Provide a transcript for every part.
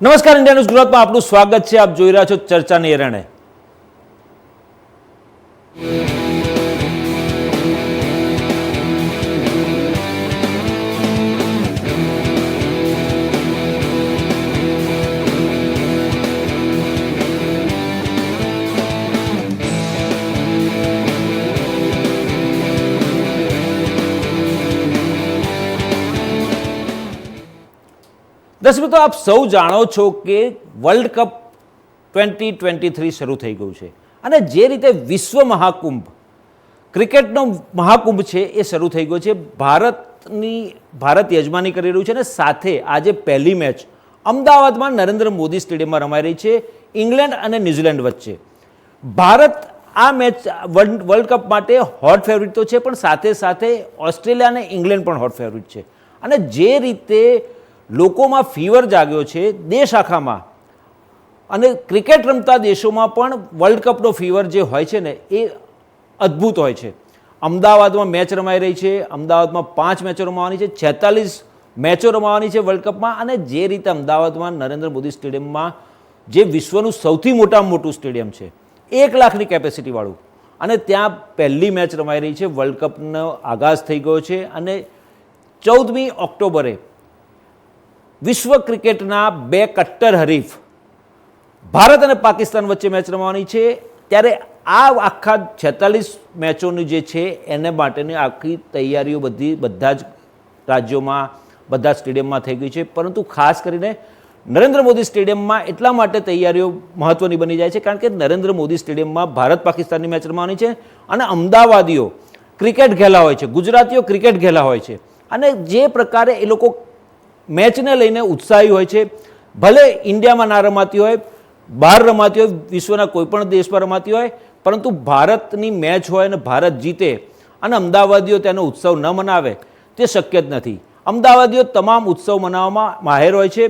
નમસ્કાર, India news ગુજરાતમાં આપનું સ્વાગત છે. આપ જોઈ રહ્યા છો ચર્ચાની એરણે. દર્શક મિત્રો, આપ સૌ જાણો છો કે વર્લ્ડ કપ 2023 શરૂ થઈ ગયું છે અને જે રીતે વિશ્વ મહાકુંભ, ક્રિકેટનો મહાકુંભ છે એ શરૂ થઈ ગયો છે. ભારત યજમાની કરી રહ્યું છે અને સાથે આજે પહેલી મેચ અમદાવાદમાં નરેન્દ્ર મોદી સ્ટેડિયમમાં રમાઈ રહી છે ઇંગ્લેન્ડ અને ન્યૂઝીલેન્ડ વચ્ચે. ભારત આ મેચ વર્લ્ડ કપ માટે હોટ ફેવરિટ તો છે, પણ સાથે સાથે ઓસ્ટ્રેલિયા અને ઇંગ્લેન્ડ પણ હોટ ફેવરિટ છે. અને જે રીતે લોકોમાં ફીવર જાગ્યો છે દેશ આખામાં, અને ક્રિકેટ રમતા દેશોમાં પણ વર્લ્ડ કપનો ફીવર જે હોય છે ને એ અદ્ભુત હોય છે. અમદાવાદમાં મેચ રમાઈ રહી છે. અમદાવાદમાં 5 મેચો રમાવાની છે, 46 મેચો રમાવાની છે વર્લ્ડ કપમાં. અને જે રીતે અમદાવાદમાં નરેન્દ્ર મોદી સ્ટેડિયમમાં, જે વિશ્વનું સૌથી મોટામાં મોટું સ્ટેડિયમ છે, 1 લાખની કેપેસિટીવાળું, અને ત્યાં પહેલી મેચ રમાઈ રહી છે. વર્લ્ડ કપનો આગાઝ થઈ ગયો છે અને 14મી ઓક્ટોબરે વિશ્વ ક્રિકેટના 2 કટ્ટર હરીફ ભારત અને પાકિસ્તાન વચ્ચે મેચ રમવાની છે. ત્યારે આ આખા 46 મેચોની જે છે એને માટેની આખી તૈયારીઓ બધા જ રાજ્યોમાં, બધા સ્ટેડિયમમાં થઈ ગઈ છે. પરંતુ ખાસ કરીને નરેન્દ્ર મોદી સ્ટેડિયમમાં એટલા માટે તૈયારીઓ મહત્ત્વની બની જાય છે કારણ કે નરેન્દ્ર મોદી સ્ટેડિયમમાં ભારત પાકિસ્તાનની મેચ રમવાની છે અને અમદાવાદીઓ ક્રિકેટ ઘેલા હોય છે, ગુજરાતીઓ ક્રિકેટ ઘેલા હોય છે. અને જે પ્રકારે એ લોકો મેચને લઈને ઉત્સાહી હોય છે, ભલે ઇન્ડિયામાં ના રમાતી હોય, બહાર રમાતી હોય, વિશ્વના કોઈપણ દેશમાં રમાતી હોય, પરંતુ ભારતની મેચ હોય અને ભારત જીતે અને અમદાવાદીઓ તેનો ઉત્સવ ન મનાવે તે શક્ય જ નથી. અમદાવાદીઓ તમામ ઉત્સવ મનાવવામાં માહેર હોય છે.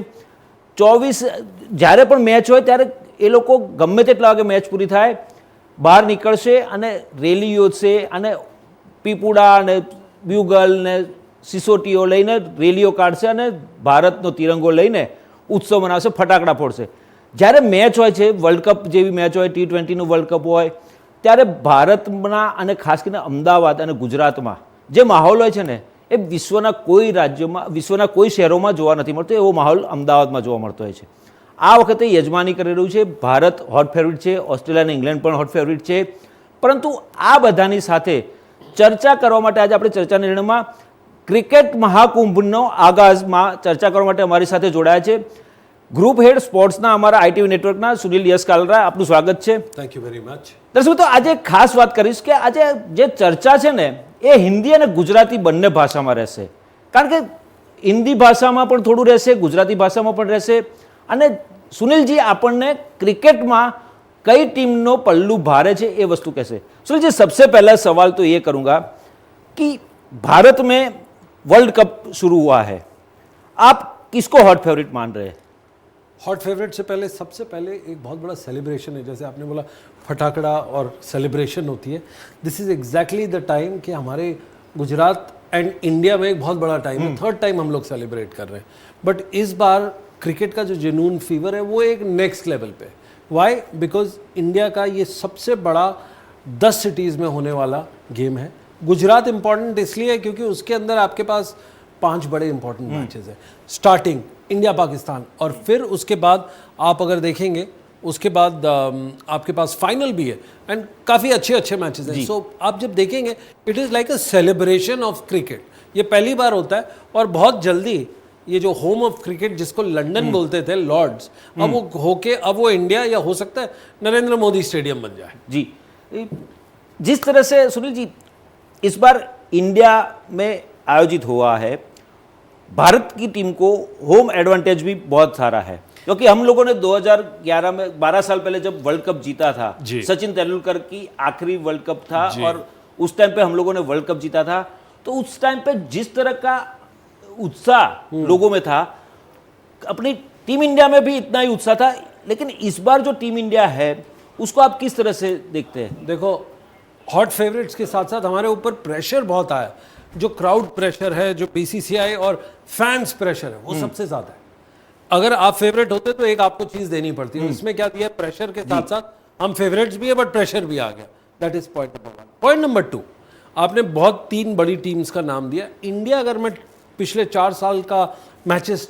24 જ્યારે પણ મેચ હોય ત્યારે એ લોકો ગમે તેટલા વાગે મેચ પૂરી થાય બહાર નીકળશે અને રેલી યોજશે અને પીપુડા અને બ્યુગલ ને સિસોટીઓ લઈને રેલીઓ કાઢશે અને ભારતનો તિરંગો લઈને ઉત્સવ મનાવશે, ફટાકડા ફોડશે. જ્યારે મેચ હોય છે, વર્લ્ડ કપ જેવી મેચ હોય, T20નું વર્લ્ડ કપ હોય, ત્યારે ભારતના અને ખાસ કરીને અમદાવાદ અને ગુજરાતમાં જે માહોલ હોય છે ને એ વિશ્વના કોઈ રાજ્યોમાં, વિશ્વના કોઈ શહેરોમાં જોવા નથી મળતો. એવો માહોલ અમદાવાદમાં જોવા મળતો હોય છે. આ વખતે યજમાની કરી રહ્યું છે ભારત. હોટ ફેવરિટ છે. ઓસ્ટ્રેલિયા અને ઇંગ્લેન્ડ પણ હોટ ફેવરિટ છે. પરંતુ આ બધાની સાથે ચર્ચા કરવા માટે આજે આપણે ચર્ચા નિર્ણયમાં ક્રિકેટ મહાકુંભનો આગાઝમાં ચર્ચા કરવા માટે અમારી સાથે જોડાયા છે ગ્રુપ હેડ સ્પોર્ટ્સના અમારા ITV નેટવર્કના સુનિલ યસ કાલરા. આપનું સ્વાગત છે. Thank you very much. દર્શકો, તો આજે ખાસ વાત કરીશ કે આજે જે ચર્ચા છે ને એ હિન્દી અને ગુજરાતી બંને ભાષામાં રહેશે. કારણ કે હિન્દી ભાષામાં પણ થોડું રહેશે, ગુજરાતી ભાષામાં પણ રહેશે. અને સુનિલજી આપણને ક્રિકેટમાં કઈ ટીમનો પલ્લું ભારે છે એ વસ્તુ કહેશે. સુનિલજી, सबसे पहला सवाल तो ये करूँगा कि भारत में वर्ल्ड कप शुरू हुआ है, आप किसको हॉट फेवरेट मान रहे हैं? हॉट फेवरेट से पहले सबसे पहले एक बहुत बड़ा सेलिब्रेशन है. जैसे आपने बोला फटाकड़ा और सेलिब्रेशन होती है, this is exactly the time कि हमारे गुजरात एंड इंडिया में एक बहुत बड़ा टाइम है. 3rd टाइम हम लोग सेलिब्रेट कर रहे हैं. बट इस बार क्रिकेट का जो जुनून फीवर है वो एक नेक्स्ट लेवल पे. वाई? बिकॉज इंडिया का ये सबसे बड़ा 10 सिटीज़ में होने वाला गेम है. गुजरात इंपॉर्टेंट इसलिए है क्योंकि उसके अंदर आपके पास 5 बड़े इंपॉर्टेंट मैचेस हैं. स्टार्टिंग इंडिया पाकिस्तान, और फिर उसके बाद आप अगर देखेंगे उसके बाद आपके पास फाइनल भी है एंड काफ़ी अच्छे अच्छे मैचेस हैं. सो आप जब देखेंगे it is like a celebration of cricket. ये पहली बार होता है और बहुत जल्दी ये जो होम ऑफ क्रिकेट जिसको लंदन बोलते थे, लॉर्ड्स, अब वो होके अब वो इंडिया या हो सकता है नरेंद्र मोदी स्टेडियम बन जाए. जी, जिस तरह से सुनील जी इस बार इंडिया में आयोजित हुआ है, भारत की टीम को होम एडवांटेज भी बहुत सारा है क्योंकि हम लोगों ने 2011 में 12 साल पहले जब वर्ल्ड कप जीता था, सचिन तेंदुलकर की आखिरी वर्ल्ड कप था और उस टाइम पे हम लोगों ने वर्ल्ड कप जीता था. तो उस टाइम पे जिस तरह का उत्साह लोगों में था, अपनी टीम इंडिया में भी इतना ही उत्साह था. लेकिन इस बार जो टीम इंडिया है उसको आप किस तरह से देखते हैं? देखो, हॉट फेवरेट्स के साथ साथ हमारे ऊपर प्रेशर बहुत आया. जो क्राउड प्रेशर है, जो BCCI और फैंस प्रेशर है, वो सबसे ज़्यादा है. अगर आप फेवरेट होते तो एक आपको चीज देनी पड़ती है, इसमें क्या दिया, प्रेशर के साथ साथ हम फेवरेट्स भी है बट प्रेशर भी आ गया। That is point number 1। Point number 2, आपने बहुत 3 बड़ी टीम्स का नाम दिया। इंडिया, अगर मैं पिछले 4 साल का मैचेस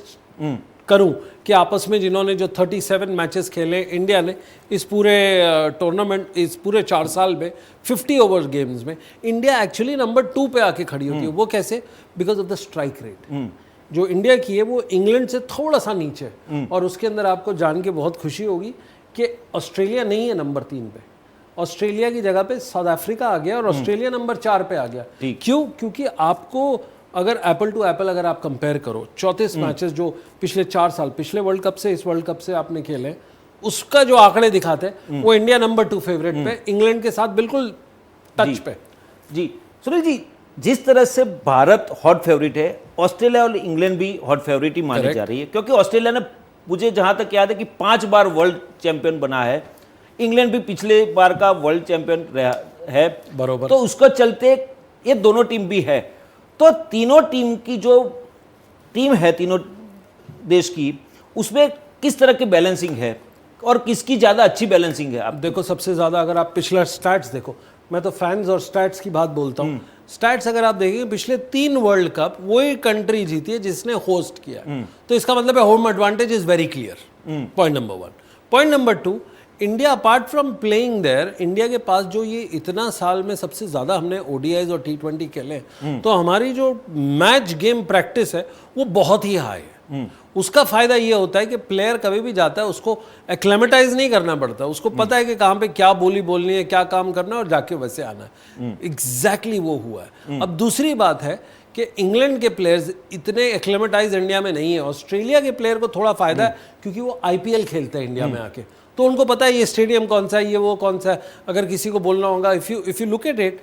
करूं कि आपस में जिन्होंने जो 37 मैचेस खेले इंडिया ने इस पूरे टूर्नामेंट, इस पूरे 4 साल में 50 ओवर गेम्स में, इंडिया एक्चुअली नंबर 2 पे आके खड़ी होती है। वो कैसे? Because of the strike rate जो इंडिया की है वो इंग्लैंड से थोड़ा सा नीचे है। और उसके अंदर आपको जान के बहुत खुशी होगी कि ऑस्ट्रेलिया नहीं है नंबर 3 पे, ऑस्ट्रेलिया की जगह पे साउथ अफ्रीका आ गया और ऑस्ट्रेलिया नंबर 4 पे आ गया। क्यों? क्योंकि आपको अगर एप्पल टू एप्पल अगर आप कंपेयर करो 34 मैचेस जो पिछले 4 साल, पिछले वर्ल्ड कप से इस वर्ल्ड कप से आपने खेले, उसका जो आंकड़े दिखाते हैं वो इंडिया नंबर 2 फेवरेट पे, इंग्लैंड के साथ बिल्कुल टच पे। जी सुनील जी, जिस तरह से भारत हॉट फेवरेट है, ऑस्ट्रेलिया और इंग्लैंड भी हॉट फेवरेट ही मानी जा रही है, क्योंकि ऑस्ट्रेलिया ने, मुझे जहां तक याद है कि 5 बार वर्ल्ड चैंपियन बना है, इंग्लैंड भी पिछले बार का वर्ल्ड चैंपियन रहा है, बरोबर। तो उसको चलते ये दोनों टीम भी है। तो तीनों टीम की जो टीम है, तीनों देश की, उसमें किस तरह की बैलेंसिंग है और किसकी ज़्यादा अच्छी बैलेंसिंग है? आप देखो, सबसे ज़्यादा अगर आप पिछला स्टैट्स देखो, मैं तो फैंस और स्टैट्स की बात बोलता हूँ। स्टैट्स अगर आप देखेंगे, पिछले 3 वर्ल्ड कप वही कंट्री जीती है जिसने होस्ट किया, तो इसका मतलब है home advantage is very clear. Point number 1। Point number 2, India apart from playing there, India के पास जो ये इतना साल में सबसे ज़्यादा हमने ओडीआईज और T20 खेले, तो हमारी जो मैच गेम प्रैक्टिस है वो बहुत ही हाई है। उसका फायदा ये होता है कि प्लेयर कभी भी जाता है उसको एक्लेमेटाइज नहीं करना पड़ता, उसको पता है कि कहाँ पे क्या बोली बोलनी है, क्या काम करना है और जाके वैसे आना है। एग्जैक्टली वो हुआ है। अब दूसरी बात है कि इंग्लैंड के प्लेयर्स इतने एक्लेमेटाइज इंडिया में नहीं है। ऑस्ट्रेलिया के प्लेयर को थोड़ा फायदा है क्योंकि वो IPL खेलते हैं इंडिया में आके, तो उनको पता है ये स्टेडियम कौन सा है, ये वो कौन सा है। अगर किसी को बोलना होगा, if you look at it,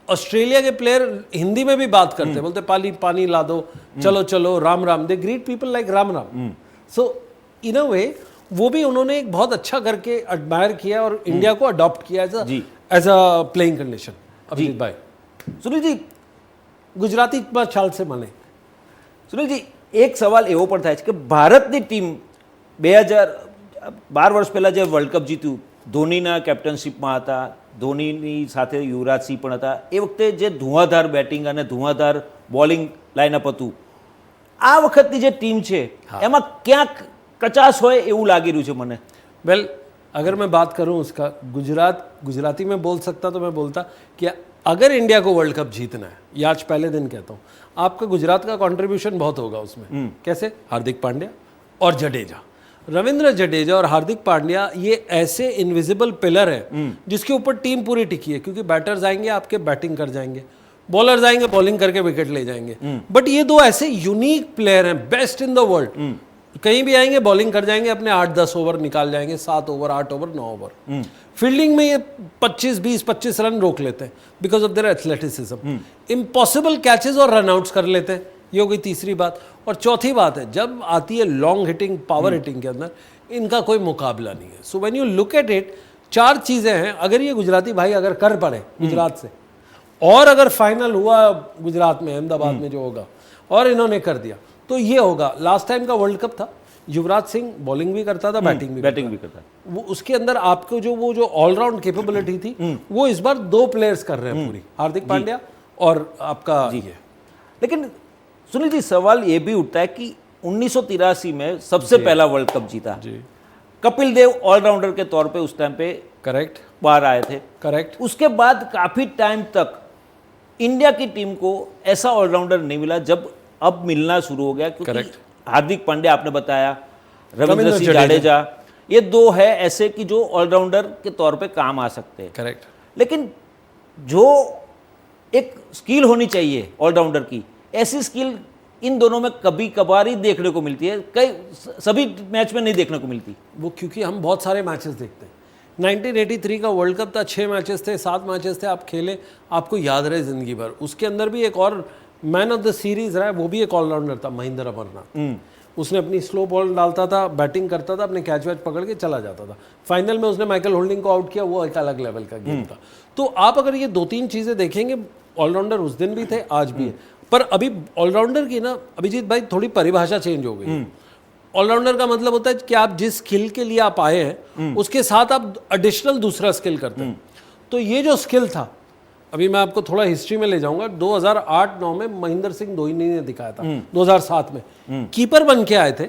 Australia के प्लेयर हिंदी में भी बात करते हैं, बोलते पानी पानी ला दो, चलो चलो, Ram Ram, they greet people like Ram Ram. So in a way वो भी उन्होंने एक बहुत अच्छा करके एडमायर किया और इंडिया को अडॉप्ट किया as a playing condition. Abhijit भाई, सुनील जी, गुजराती चाल से माने સુનિલ જી, એક સવાલ એવો પણ થાય છે કે ભારતની ટીમ 2012 વર્ષ પહેલાં જે વર્લ્ડ કપ જીત્યું, ધોનીના કેપ્ટનશીપમાં હતા, ધોનીની સાથે યુવરાજ સિંહ પણ હતા, એ વખતે જે ધુઆધાર બેટિંગ અને ધુઆધાર બોલિંગ લાઇનઅપ હતું, આ વખતની જે ટીમ છે એમાં ક્યાંક કચાશ હોય એવું લાગી રહ્યું છે મને। वेल, अगर मैं बात करूं उसका, गुजराती में बोल सकता तो मैं बोलता कि अगर इंडिया को वर्ल्ड कप जीतना है, ये आज पहले दिन कहता हूं, आपका गुजरात का कंट्रीब्यूशन बहुत होगा उसमें। कैसे? हार्दिक पांड्या और जडेजा, रविंद्र जडेजा और हार्दिक पांड्या, ये ऐसे इनविजिबल पिलर है जिसके ऊपर टीम पूरी टिकी है। क्योंकि बैटर्स आएंगे आपके बैटिंग कर जाएंगे, बॉलर्स आएंगे बॉलिंग करके विकेट ले जाएंगे, बट ये दो ऐसे यूनिक प्लेयर हैं, बेस्ट इन द वर्ल्ड। कहीं भी आएंगे बॉलिंग कर जाएंगे, अपने 8-10 ओवर निकाल जाएंगे, 7 ओवर, 8 ओवर, 9 ओवर। फील्डिंग में ये 25-20-25 रन रोक लेते हैं because of their athleticism. Impossible catches और रनआउट्स कर लेते हैं। ये हो गई तीसरी बात। और चौथी बात है, जब आती है लॉन्ग हिटिंग, पावर हिटिंग के अंदर इनका कोई मुकाबला नहीं है। So when you look at it, 4 चीज़ें हैं। अगर ये गुजराती भाई अगर कर पड़े गुजरात से, और अगर फाइनल हुआ गुजरात में, अहमदाबाद में जो होगा, और इन्होंने कर दिया, तो ये होगा। लास्ट टाइम का वर्ल्ड कप था, युवराज सिंह बॉलिंग भी करता था, बैटिंग भी करता। वो उसके अंदर आपको जो ऑलराउंड कैपेबिलिटी थी, वो इस बार 2 प्लेयर्स कर रहे हैं पूरी, हार्दिक पांड्या और आपका ये। लेकिन सुनील जी, सवाल ये भी उठता है कि 1983 में सबसे पहला वर्ल्ड कप जीता, कपिल देव ऑलराउंडर के तौर पे उस टाइम पे करेक्ट बाहर आए थे। करेक्ट। उसके बाद काफी टाइम तक इंडिया की टीम को ऐसा ऑलराउंडर नहीं मिला, जब अब मिलना शुरू हो गया। क्योंकि हार्दिक पांड्या आपने बताया, रविंद्र सिंह जाडेजा, ये 2 है ऐसे कि जो ऑलराउंडर के तौर पे काम आ सकते हैं। करेक्ट। लेकिन जो एक स्किल होनी चाहिए ऑलराउंडर की, ऐसी स्किल इन दोनों में कभी कभार ही देखने को मिलती है, कई सभी मैच में नहीं देखने को मिलती। वो क्योंकि हम बहुत सारे मैचेस देखते हैं। 1983 का वर्ल्ड कप था, 6 मैचेस थे, 7 मैचेस थे, आप खेले, आपको याद रहे जिंदगी भर। उसके अंदर भी एक और मैन ऑफ द सीरीज रहा है, वो भी एक ऑलराउंडर था, महेंद्र अमरनाथ। उसने अपनी स्लो बॉल डालता था, बैटिंग करता था, अपने कैच वैच पकड़ के चला जाता था। फाइनल में उसने माइकल होल्डिंग को आउट किया, वो एक अलग लेवल का गेम था। तो आप अगर ये 2-3 चीज़ें देखेंगे, ऑलराउंडर उस दिन भी थे, आज भी है। पर अभी ऑलराउंडर की ना, अभिजीत भाई, थोड़ी परिभाषा चेंज हो गई। ऑलराउंडर का मतलब होता है कि आप जिस स्किल के लिए आप आए हैं उसके साथ आप एडिशनल दूसरा स्किल करते हैं। तो ये जो स्किल था, अभी मैं आपको थोड़ा हिस्ट्री में ले जाऊंगा। 2008-9 में महेंद्र सिंह धोनी ने दिखाया था, 2007 में कीपर बन के आए थे,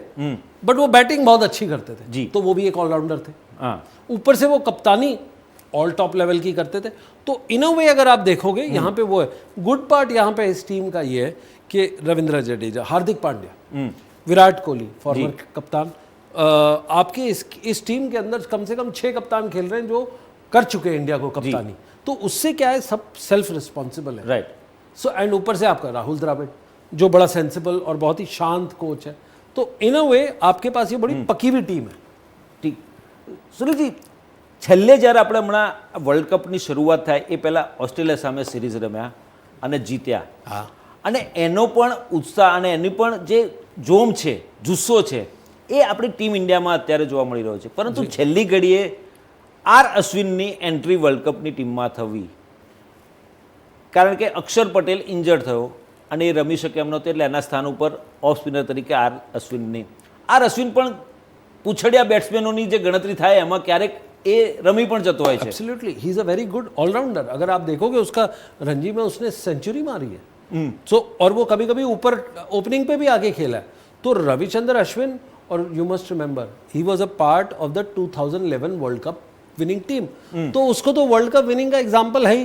बट वो बैटिंग बहुत अच्छी करते थे जी। तो वो भी एक ऑलराउंडर थे। हाँ, ऊपर से वो कप्तानी ऑल टॉप लेवल की करते थे। तो इन अ वे अगर आप देखोगे यहाँ पे वो है। गुड पार्ट यहाँ पे इस टीम का ये है कि रविंद्र जडेजा, हार्दिक पांड्या, विराट कोहली फॉर्मर कप्तान, आपके इस टीम के अंदर कम से कम 6 कप्तान खेल रहे हैं जो कर चुके हैं इंडिया को कप्तानी। तो उससे क्या है, सब सेल्फ रिस्पॉन्सिबल है। राइट। सो एंड ऊपर से आपका राहुल द्रविड़ जो बड़ा सेंसिबल और बहुत ही शांत कोच है। तो इन अ वे आपके पास ये बड़ी पकी हुई टीम है। ઠીક સુનિલજી, છેલ્લે જ્યારે આપણે હમણાં વર્લ્ડ કપની શરૂઆત થાય એ પહેલાં ઓસ્ટ્રેલિયા સામે સિરીઝ રમ્યા અને જીત્યા, અને એનો પણ ઉત્સાહ અને એની પણ જે જોમ છે, જુસ્સો છે, એ આપણી ટીમ ઇન્ડિયામાં અત્યારે જોવા મળી રહ્યો છે. પરંતુ છેલ્લી ઘડીએ આર અશ્વિનની એન્ટ્રી વર્લ્ડ કપની ટીમમાં થવી, કારણ કે અક્ષર પટેલ ઇન્જર્ડ થયો અને એ રમી શકે એમ નહોતો, એટલે એના સ્થાન ઉપર ઓફ સ્પિનર તરીકે આર અશ્વિન પણ પૂછડિયા બેટ્સમેનોની જે ગણતરી થાય એમાં ક્યારેક એ રમી પણ જતો હોય છે. Absolutely he is a very good allrounder. अगर आप देखोगे उसका रणजी में उसने सेंचुरी मारी है। सो और वो कभी कभी ऊपर ओपनिंग पे भी आगे खेला है। तो रविचंद्र अश्विन, और you must remember he was a part of the 2011 world cup winning team. तो उसको तो वर्ल्ड कप विनिंग का एग्जाम्पल है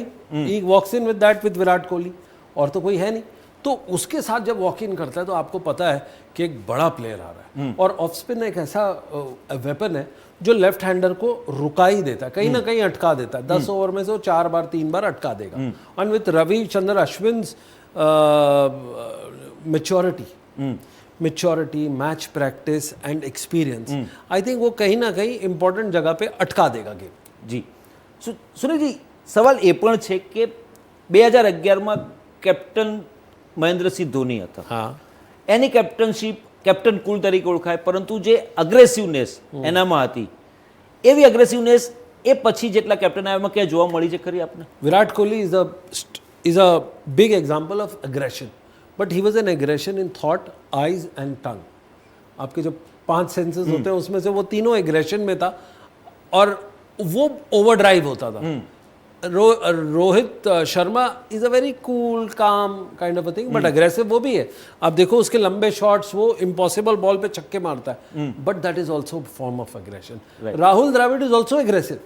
he walks in with that with Virat Kohli, और तो कोई है नहीं। तो उसके साथ जब वॉक इन करता है तो आपको पता है कि एक बड़ा प्लेयर आ रहा है। और ऑफ स्पिन एक ऐसा वेपन है जो लेफ्ट हैंडर को रुका ही देता है, कहीं ना कहीं अटका देता है। 10 ओवर में से वो 4 बार 3 बार अटका देगा। And with Ravichandran Ashwin's maturity, match practice and experience, I think वो कहीं ना कहीं इंपॉर्टेंट जगह पे अटका देगा गेम। જી સુનિલજી, સવાલ એ પણ છે કે 2011માં કેપ્ટન મહેન્દ્રસિંહ ધોની હતા. हाँ એની કેપ્ટનશીપ કેપ્ટન કુલ તરીકે ઓળખાય, પરંતુ જે અગ્રેસિવનેસ એનામાં હતી, એવી અગ્રેસિવનેસ એ પછી જેટલા કેપ્ટન આવ્યા એમાં ક્યાં જોવા મળી છે ખરી આપને? Virat Kohli is a big example of aggression, but he was an aggression in thought, eyes and tongue. आपके जो 5 सेंसेस होते हैं उसमें से वो तीनों एग्रेशन में था, और वो ओवरड्राइव होता था। Rohit Sharma is a very cool calm kind of a thing, but aggressive वो भी है। आप देखो उसके लंबे शॉट्स, वो इम्पॉसिबल बॉल पे छक्के मारता है, but that is also form of aggression. Rahul Dravid is also aggressive,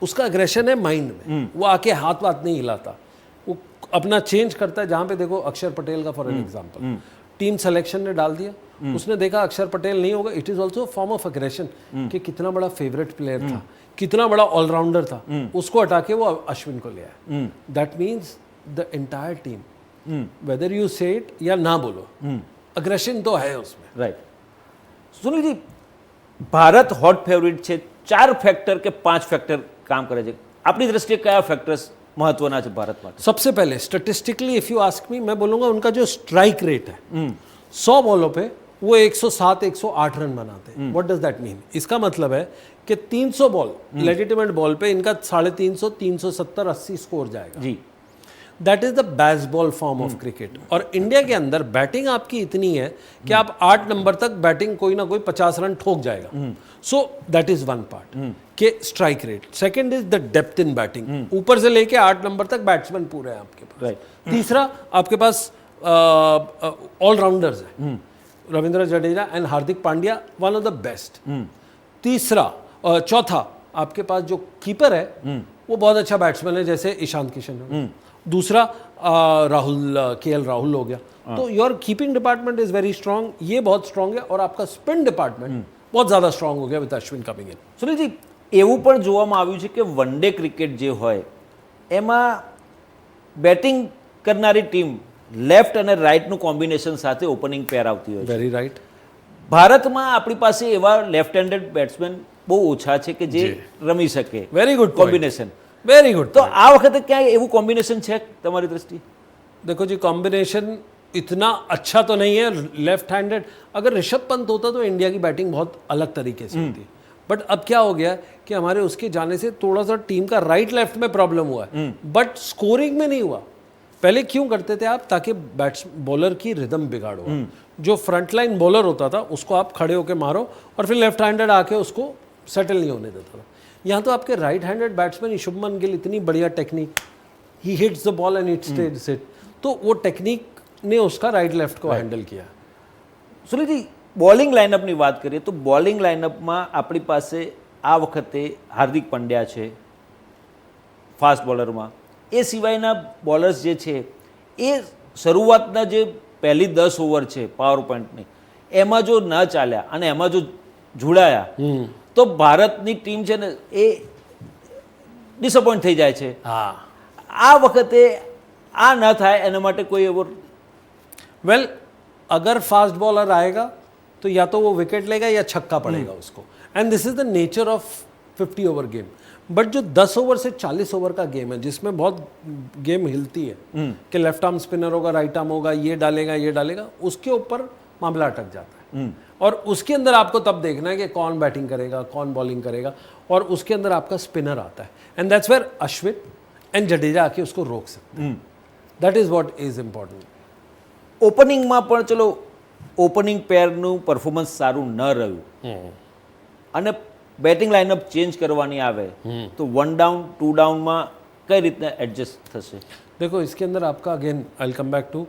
उसका अग्रेशन है माइंड में, वो आके हाथ वाथ नहीं हिलाता, वो अपना चेंज करता है। जहाँ पे देखो अक्षर पटेल का for an example, team selection ने डाल दिया, उसने देखा अक्षर पटेल नहीं होगा, it is also form of aggression कि कितना बड़ा फेवरेट प्लेयर था, कितना बड़ा ऑलराउंडर था, उसको हटा के वो अश्विन को ले आया। That means the entire team, whether you से इट या ना बोलो, अग्रेशन तो है उसमें। Right. Sunilji, Bharat hot favourite છે. 4 ફેક્ટર કે 5 ફેક્ટર કામ કરે છે. આપણી દ્રષ્ટિએ કયા ફેક્ટર્સ મહત્વના છે ભારત માટે? सबसे पहले statistically if you ask me, मैं बोलूंगा उनका जो स्ट्राइक रेट है, 100 बॉलों पे वो 107-108 रन बनाते हैं। What does that mean? इसका मतलब है कि 300 बॉल लेजिटिमेट बॉल पे इनका 350, 370, 80 स्कोर जाएगा। જી. That is the baseball form of cricket. और इंडिया के अंदर बैटिंग आपकी इतनी है कि आप 8 नंबर तक बैटिंग कोई ना कोई 50 रन ठोक जाएगा। So that is one part के strike rate. Second is the depth in batting, ऊपर से लेके 8 नंबर तक बैट्समैन पूरे हैं आपके पास। राइट. तीसरा आपके पास ऑलराउंडर्स है, Ravindra Jadeja and Hardik Pandya, one of the best. चौथा आपके पास जो कीपर है वो बहुत अच्छा बैट्समैन है, जैसे ईशांत किशन। दूसरा राहुल केएल राहुल हो गया। तो your keeping department is very strong, ये बहुत स्ट्रांग है, और आपका स्पिन डिपार्टमेंट बहुत ज़्यादा स्ट्रांग हो गया with Ashwin coming in. Sunilji, એવું પણ જોવામાં આવ્યું છે કે વન ડે ક્રિકેટ જે હોય એમાં બેટિંગ કરનારી ટીમ લેફ્ટ અને રાઇટનું કોમ્બિનેશન સાથે ઓપનિંગ પેર આવતી હોય છે. Very right. ભારતમાં આપણી પાસે એવા લેફ્ટ હેન્ડેડ બેટ્સમેન બહુ ઓછા છે કે જે રમી શકે very good combination. Very good. તો આ વખતે ક્યાંય એવું કોમ્બિનેશન છે તમારી દૃષ્ટિએ? देखो जी, कॉम्बिनेशन इतना अच्छा तो नहीं है लेफ्ट हैंडेड। अगर ऋषभ पंत होता तो इंडिया की बैटिंग बहुत अलग तरीके से होती, बट अब क्या हो गया कि हमारे उसके जाने से थोड़ा सा टीम का राइट लेफ्ट में प्रॉब्लम हुआ है, बट स्कोरिंग में नहीं हुआ। पहले क्यों करते थे आप? ताकि बैट्स बॉलर की रिदम बिगाड़ो। जो फ्रंट लाइन बॉलर होता था उसको आप खड़े होके मारो और फिर लेफ्ट हैंडेड आके उसको सेटल नहीं होने देता था। यहाँ तो आपके right handed batsman Shubman Gill, इतनी बढ़िया technique, he hits the ball and it stage it, तो वो टेक्निक ने उसका राइट लेफ्ट को हैंडल किया। સુનિલજી, બોલિંગ લાઇનઅપની વાત કરીએ તો બોલિંગ લાઇનઅપમાં આપણી પાસે આ વખતે હાર્દિક પંડ્યા છે ફાસ્ટ બોલરમાં. એ સિવાયના બોલર્સ જે છે એ શરૂઆતના જે પહેલી 10 ઓવર છે પાવર પોઈન્ટની એમાં જો ન ચાલ્યા અને એમાં જો જોડાયા તો ભારતની ટીમ છે ને એ ડિસઅપોઇન્ટ થઈ જાય છે. हाँ, આ વખતે આ ન થાય એના માટે કોઈ એવો वेल अगर फास्ट बॉलर आएगा तो या तो वो विकेट लेगा या छक्का पड़ेगा उसको, and this is the nature of 50 over game. But जो 10 ओवर से 40 ओवर का गेम है जिसमें बहुत गेम हिलती है कि लेफ्ट आर्म स्पिनर होगा, राइट आर्म होगा, ये डालेगा, उसके ऊपर मामला अटक जाता है. और उसके अंदर आपको तब देखना है कि कौन बैटिंग करेगा, कौन बॉलिंग करेगा, और उसके अंदर आपका स्पिनर आता है, and that's where Ashwin and Jadeja आके उसको रोक सकते हैं. That is what is important. ઓપનિંગમાં પણ ચલો ઓપનિંગ પેરનું પરફોર્મન્સ સારું ન રહ્યું અને બેટિંગ લાઇનઅપ ચેન્જ કરવાની આવે તો 1 डाउन 2 डाउનમાં કઈ રીતના એડજસ્ટ થશે? देखो इसके अंदर आपका again I will come back to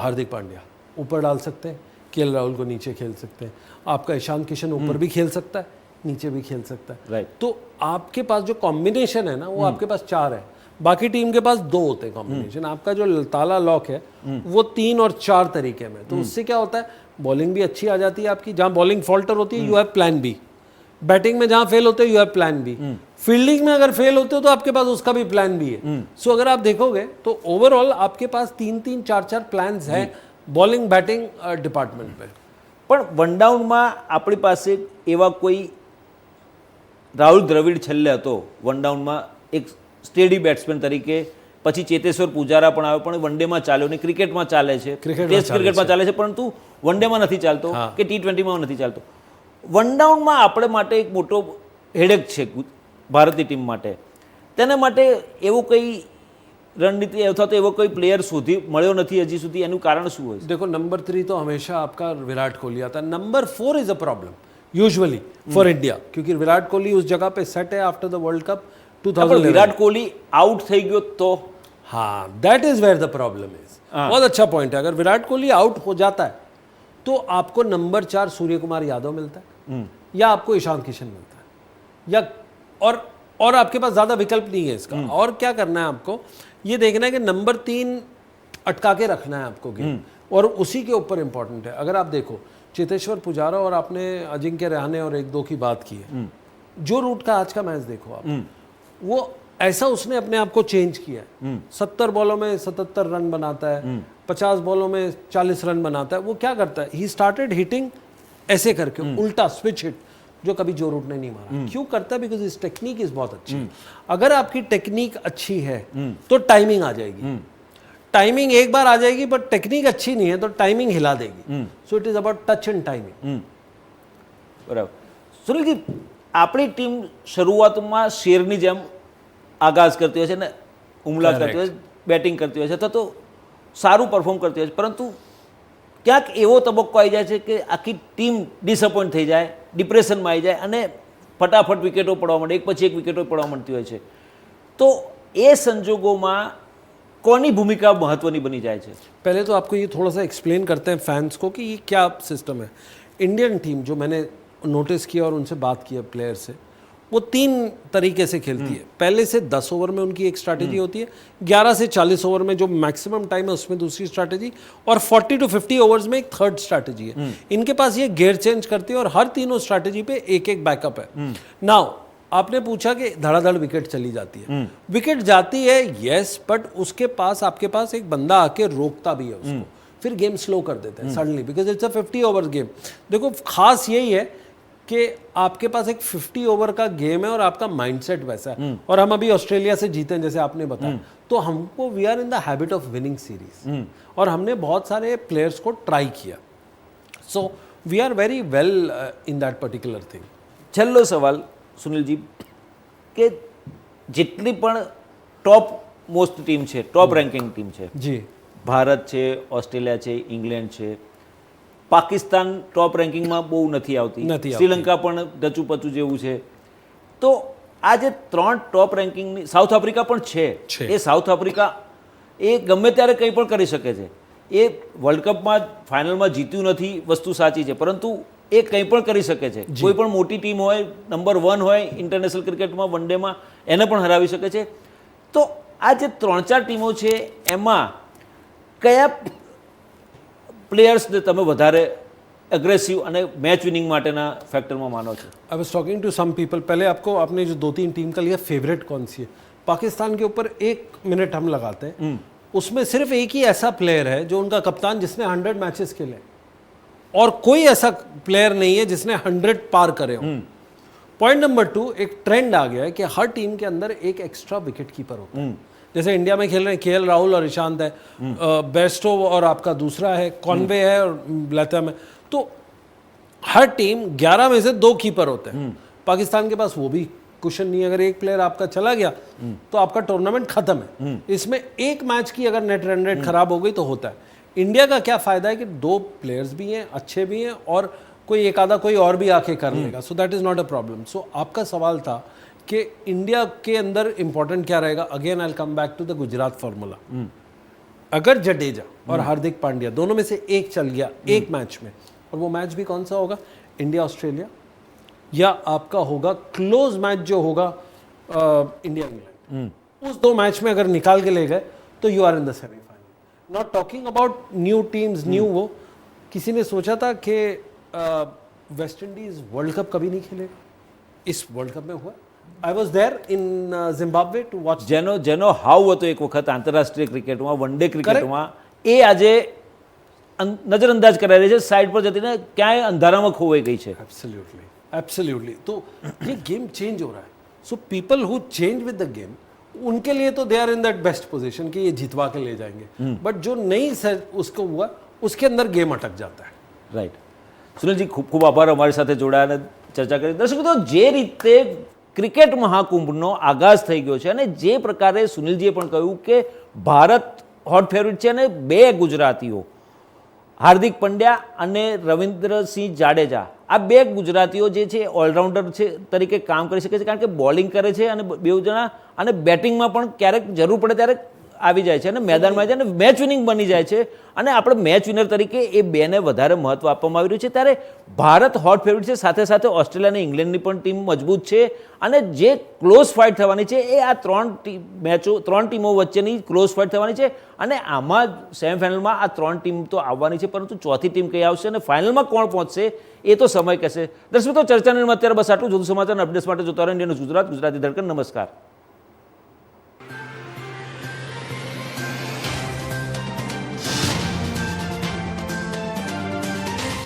Hardik Pandya ऊपर डाल सकते हैं, केएल राहुल को नीचे खेल सकते हैं, आपका ईशान किशन ऊपर भी खेल सकता है, नीचे भी खेल सकता है. राइट. तो आपके पास जो कॉम्बिनेशन है ना वो आपके पास 4 है, बाकी टीम के पास 2 होते हैं कॉम्बिनेशन. आपका जो ताला लॉक है वो 3 और 4 तरीके में. तो उससे क्या होता है, बॉलिंग भी अच्छी आ जाती है आपकी. जहाँ बॉलिंग फॉल्टर होती है you have plan b, batting में जहाँ फेल होते हो you have plan b, fielding में अगर फेल होते हो तो आपके पास उसका भी प्लान बी है. सो अगर आप देखोगे तो ओवरऑल आपके पास 3-3, 4-4 प्लान्स हैं बॉलिंग बैटिंग डिपार्टमेंट पे. પણ 1 डाउનમાં આપણી પાસે એવા કોઈ રાહુલ દ્રવિડ છેલ્લે હતો 1 डाउનમાં એક સ્ટેડી બેટ્સમેન તરીકે, પછી ચેતેશ્વર પૂજારા પણ આવ્યો પણ વન ડેમાં ચાલ્યો નહીં, ક્રિકેટમાં ચાલે છે, ટેસ્ટ ક્રિકેટમાં ચાલે છે, પરંતુ વન ડેમાં નથી ચાલતો કે T20માં નથી ચાલતો. 1 डाउનમાં આપણે માટે એક મોટો હેડેક છે ભારતીય ટીમ માટે. તેના માટે એવો કઈ રણનીતિ અથવા તો એવો કોઈ પ્લેયર શોધી મળ્યો નથી હજી સુધી, એનું કારણ શું હોય? देखो नंबर 3 तो हमेशा आपका विराट कोहली आता है. Number 4 is a problem usually for India, क्योंकि विराट कोहली उस जगह पे सेट है after the world cup 2011. Virat Kohli out થઈ ગયો તો हाँ, that is where the problem is. बहुत अच्छा पॉइंट है. अगर विराट कोहली आउट हो जाता है तो आपको नंबर 4 सूर्य कुमार यादव मिलता है या आपको ईशान किशन मिलता है, या और आपके पास ज्यादा विकल्प नहीं है इसका. और क्या करना है आपको, ये देखना है कि नंबर 3 अटका के रखना है आपको गेम, और उसी के ऊपर इंपॉर्टेंट है. अगर आप देखो चेतेश्वर पुजारा और आपने अजिंक्य रहाणे और 1-2 की बात की है, जो रूट का आज का मैच देखो आप, वो ऐसा उसने अपने आप को चेंज किया है. 70 बॉलों में 77 रन बनाता है, 50 बॉलों में 40 रन बनाता है. वो क्या करता है, ही स्टार्टेड हिटिंग ऐसे करके उल्टा स्विच हिट, जो कभी जो रूट ने नहीं मारा. क्यों करता है? बिकॉज इस टेक्निक इज बहुत अच्छी. अगर आपकी टेक्निक अच्छी है तो टाइमिंग आ जाएगी. टाइमिंग एक बार आ जाएगी, बट टेक्निक अच्छी नहीं है तो टाइमिंग हिला देगी. So it is about touch and timing. બરાબર. સુનિલજી, આપણી ટીમ શરૂઆતમાં શેરની જેમ આગાઝ કરતી હોય છે ને, હુમલા કરતી હોય છે, બેટિંગ કરતી હોય છે, અથવા તો સારું પરફોર્મ કરતી હોય છે, પરંતુ ક્યાંક એવો તબક્કો આવી જાય છે કે આખી ટીમ ડિસઅપોઇન્ટ થઈ જાય, ડિપ્રેશનમાં આવી જાય અને ફટાફટ વિકેટો પડવા માંડે, એક પછી એક વિકેટો પડવા માંડતી હોય છે. તો એ સંજોગોમાં કોની ભૂમિકા મહત્વની બની જાય છે? पहले तो आपको ये थोड़ा सा एक्सप्लेन करते हैं फैंस को कि ये क्या सिस्टम है. इंडियन टीम जो मैंने नोटिस किया और उनसे बात की है प्लेयर से, वो 3 तरीके से खेलती है. पहले से 10 ओवर में उनकी एक स्ट्रैटेजी होती है, 11 से 40 ओवर में जो मैक्सिमम टाइम है उसमें दूसरी स्ट्रैटेजी, और 40 to 50 ओवर्स में एक थर्ड स्ट्रैटेजी है. इनके पास ये गेयर चेंज करती है और हर तीनों स्ट्रैटेजी पे एक एक बैकअप है. नाउ आपने पूछा कि धड़ाधड़ विकेट चली जाती है. विकेट जाती है यस, बट उसके पास आपके पास एक बंदा आके रोकता भी है उसको, फिर गेम स्लो कर देते हैं suddenly, because it's a 50 over game. देखो खास यही है कि आपके पास एक 50 ओवर का गेम है और आपका माइंडसेट वैसा है. और हम अभी ऑस्ट्रेलिया से जीते हैं जैसे आपने बताया, तो हमको we are in the habit of winning series, और हमने बहुत सारे प्लेयर्स को ट्राई किया. So we are very well in that particular thing. છેલ્લો સવાલ સુનિલજી, કે જેટલી પણ ટોપ મોસ્ટ ટીમ છે, ટોપ રેન્કિંગ ટીમ છે. जी ભારત છે, ઓસ્ટ્રેલિયા છે, ઇંગ્લેન્ડ છે. પાકિસ્તાન ટોપ રેન્કિંગમાં બહુ નથી આવતી. નથી આવતી. શ્રીલંકા પણ ડચુપચુ જેવું છે. તો આ જે 3 ટોપ રેન્કિંગની, સાઉથ આફ્રિકા પણ છે. છે. એ સાઉથ આફ્રિકા એ ગમે ત્યારે કંઈ પણ કરી શકે છે. એ વર્લ્ડ કપમાં ફાઇનલમાં જીત્યું નથી, વસ્તુ સાચી છે, પરંતુ એ કંઈ પણ કરી શકે છે. કોઈ પણ મોટી ટીમ હોય, નંબર 1 હોય ઇન્ટરનેશનલ ક્રિકેટમાં, વન ડેમાં, એને પણ હરાવી શકે છે. તો આ જે 3-4 ટીમો છે એમાં કયા પ્લેયર્સને તમે વધારે એગ્રેસિવ અને મેચ વિનિંગ માટેના ફેક્ટરમાં માનો છો? I was talking to some people. पहले आपको आपने जो 2-3 टीम का लिया, फेवरेट कौन सी है? पाकिस्तान के ऊपर 1 मिनट हम लगाते हैं, उसमें सिर्फ एक ही ऐसा प्लेयर है जो उनका कप्तान जिसने 100 मैचेस खेले, और कोई ऐसा प्लेयर नहीं है जिसने 100 पार करे हो. पॉइंट नंबर 2, एक ट्रेंड आ गया है कि हर टीम के अंदर एक एक्स्ट्रा विकेट कीपर होता है. जैसे इंडिया में खेल रहे हैं केएल राहुल और ईशांत है, बेस्टो और आपका दूसरा है, कॉनवे है और लैथम है. तो हर टीम 11 में से 2 कीपर होते हैं. पाकिस्तान के पास वो भी कुशन नहीं है. अगर एक प्लेयर आपका चला गया तो आपका टूर्नामेंट खत्म है. इसमें एक मैच की अगर नेट रन रेट खराब हो गई तो होता है. इंडिया का क्या फायदा है कि 2 प्लेयर्स भी हैं, अच्छे भी हैं, और कोई एक आधा कोई और भी आके कर लेगा. So that is not a problem. So आपका सवाल था कि इंडिया के अंदर इंपॉर्टेंट क्या रहेगा. Again I will come back to the Gujarat formula. अगर जडेजा और हार्दिक पांड्या दोनों में से एक चल गया एक मैच में, और वो मैच भी कौन सा होगा, इंडिया ऑस्ट्रेलिया, या आपका होगा क्लोज मैच जो होगा इंडिया इंग्लैंड, उस 2 मैच में अगर निकाल के ले गए तो you are in the semifinal. Not talking about new teams, new वो. किसी ने सोचा था कि वेस्ट इंडीज वर्ल्ड कप कभी नहीं खेलेगा? इस वर्ल्ड कप में हुआ. I was there in Zimbabwe to watch. જેનો હાવ હતો એક વખત આંતરરાષ્ટ્રીય ક્રિકેટમાં, વન ડે ક્રિકેટમાં, એ આજે નજરઅંદાજ કરાઈ રહી છે, સાઈડ પર જતીને ક્યાંય અંધારામાં ખોવાઈ ગઈ છે. Absolutely absolutely. तो ये गेम चेंज हो रहा है. So people who change with the game, उनके लिए तो they are in that best position कि ये जितवा के ले जाएंगे. बट जो नहीं उसको हुआ, उसके अंदर गेम अटक जाता है. રાઈટ. સુનિલજી, ખૂબ ખૂબ આભાર અમારી સાથે જોડાયા અને ચર્ચા કરી. દર્શકો, તો જે રીતે ક્રિકેટ મહાકુંભનો આગાઝ થઈ ગયો છે અને જે પ્રકારે સુનિલજીએ પણ કહ્યું કે ભારત હોટ ફેવરિટ છે અને 2 ગુજરાતીઓ, હાર્દિક પંડ્યા અને રવિન્દ્રસિંહ જાડેજા, આ 2 ગુજરાતીઓ જે છે ઓલરાઉન્ડર છે તરીકે કામ કરી શકે છે, કારણ કે બોલિંગ કરે છે અને 2 જણા, અને બેટિંગમાં પણ ક્યારેક જરૂર પડે ત્યારે આવી જાય છે અને મેદાનમાં જાય અને મેચ વિનિંગ બની જાય છે. અને આપણે મેચ વિનર તરીકે એ 2ને વધારે મહત્વ આપવામાં આવી રહ્યું છે. ત્યારે ભારત હોટ ફેવરિટ છે, સાથે સાથે ઓસ્ટ્રેલિયા અને ઇંગ્લેન્ડની પણ ટીમ મજબૂત છે, અને જે ક્લોઝ ફાઇટ થવાની છે એ આ 3 ટીમો વચ્ચેની ક્લોઝ ફાઇટ થવાની છે. અને આમાં સેમીફાઇનલમાં આ 3 ટીમ તો આવવાની છે, પરંતુ ચોથી ટીમ કઈ આવશે અને ફાઇનલમાં કોણ પહોંચશે એ તો સમય કહેશે. દર્શકો, ચર્ચાની અત્યારે બસ આટલું. વધુ સમાચાર અને અપડેટ્સ માટે જોતા રહો ઇન્ડિયા ન્યૂઝ ગુજરાત, ગુજરાતી ધડકન. નમસ્કાર.